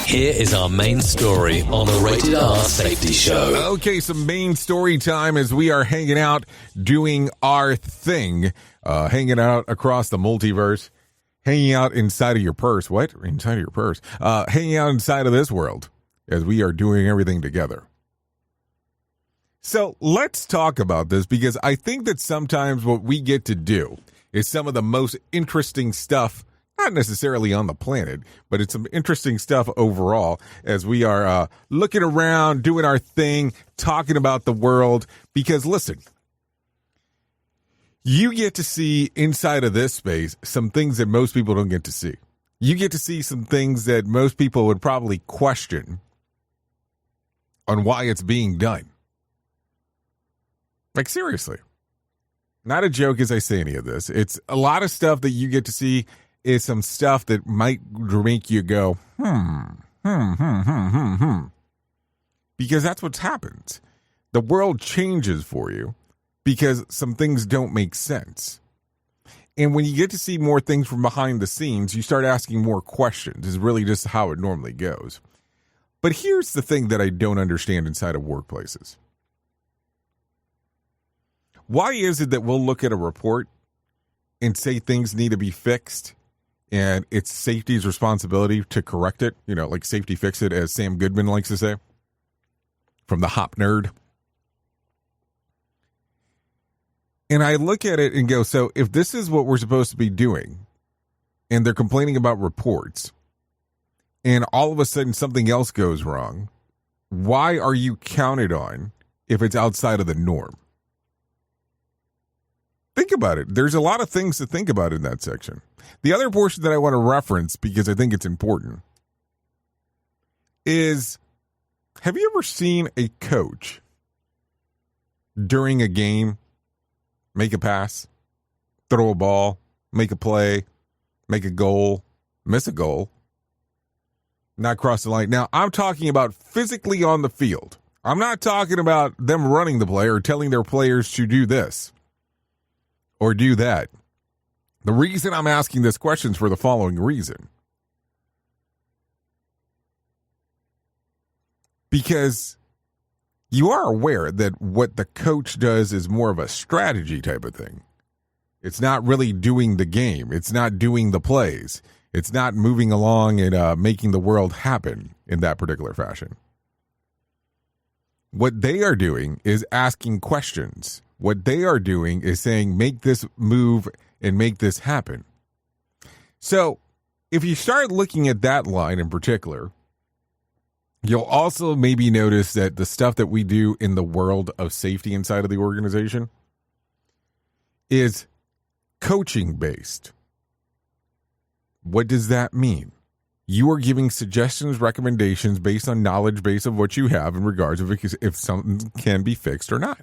Here is our main story on the Rated R Safety Show. Okay, some main story time as we are hanging out, doing our thing, hanging out across the multiverse, hanging out inside of your purse. What? Inside of your purse? Hanging out inside of this world as we are doing everything together. So let's talk about this, because I think that sometimes what we get to do is some of the most interesting stuff, not necessarily on the planet, but it's some interesting stuff overall as we are looking around, doing our thing, talking about the world. Because listen, you get to see inside of this space some things that most people don't get to see. You get to see some things that most people would probably question on why it's being done. Like, seriously. Not a joke as I say any of this. It's a lot of stuff that you get to see is some stuff that might make you go, because that's what happens. The world changes for you because some things don't make sense. And when you get to see more things from behind the scenes, you start asking more questions. Is really just how it normally goes. But here's the thing that I don't understand inside of workplaces. Why is it that we'll look at a report and say things need to be fixed and it's safety's responsibility to correct it? You know, like safety fix it, as Sam Goodman likes to say from the Hop Nerd. And I look at it and go, so if this is what we're supposed to be doing and they're complaining about reports and all of a sudden something else goes wrong, why are you counted on if it's outside of the norm? Think about it. There's a lot of things to think about in that section. The other portion that I want to reference, because I think it's important, is, have you ever seen a coach during a game make a pass, throw a ball, make a play, make a goal, miss a goal, not cross the line? Now, I'm talking about physically on the field. I'm not talking about them running the play or telling their players to do this or do that. The reason I'm asking this question is for the following reason. Because you are aware that what the coach does is more of a strategy type of thing. It's not really doing the game. It's not doing the plays. It's not moving along and making the world happen in that particular fashion. What they are doing is asking questions. What they are doing is saying, make this move and make this happen. So if you start looking at that line in particular, you'll also maybe notice that the stuff that we do in the world of safety inside of the organization is coaching based. What does that mean? You are giving suggestions, recommendations based on knowledge base of what you have in regards of if something can be fixed or not.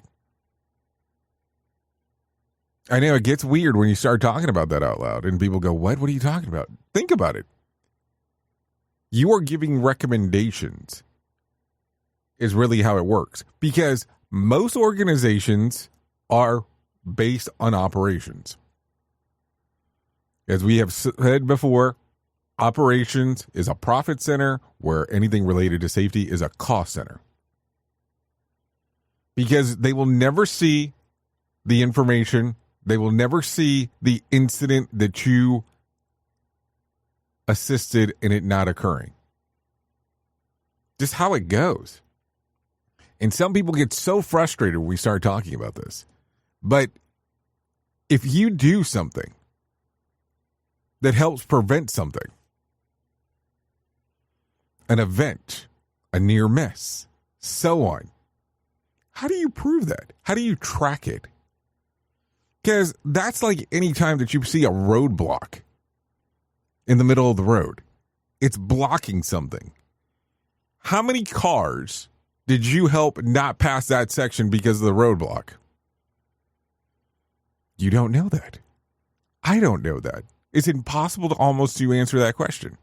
I know it gets weird when you start talking about that out loud and people go, what? What are you talking about? Think about it. You are giving recommendations is really how it works, because most organizations are based on operations. As we have said before, operations is a profit center where anything related to safety is a cost center. Because they will never see the information. They will never see the incident that you assisted in it not occurring. Just how it goes. And some people get so frustrated when we start talking about this. But if you do something that helps prevent something, an event, a near miss, so on, how do you prove that? How do you track it? Because that's like any time that you see a roadblock in the middle of the road. It's blocking something. How many cars did you help not pass that section because of the roadblock? You don't know that. I don't know that. It's impossible to almost to answer that question.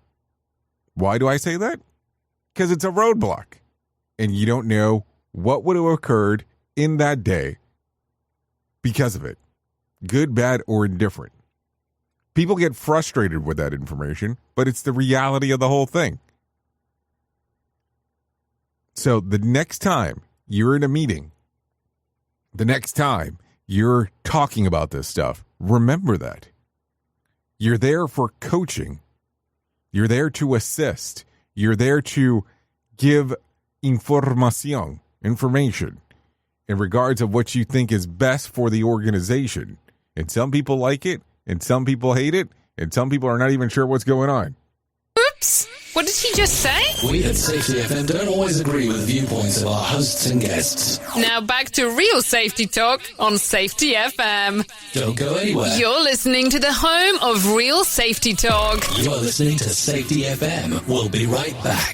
Why do I say that? Because it's a roadblock. And you don't know what would have occurred in that day because of it. Good, bad, or indifferent. People get frustrated with that information, but it's the reality of the whole thing. So the next time you're in a meeting, the next time you're talking about this stuff, remember that. You're there for coaching. You're there to assist. You're there to give information in regards of what you think is best for the organization. And some people like it, and some people hate it, and some people are not even sure what's going on. Oops! What did he just say? We at Safety FM don't always agree with the viewpoints of our hosts and guests. Now back to real safety talk on Safety FM. Don't go anywhere. You're listening to the home of real safety talk. You're listening to Safety FM. We'll be right back.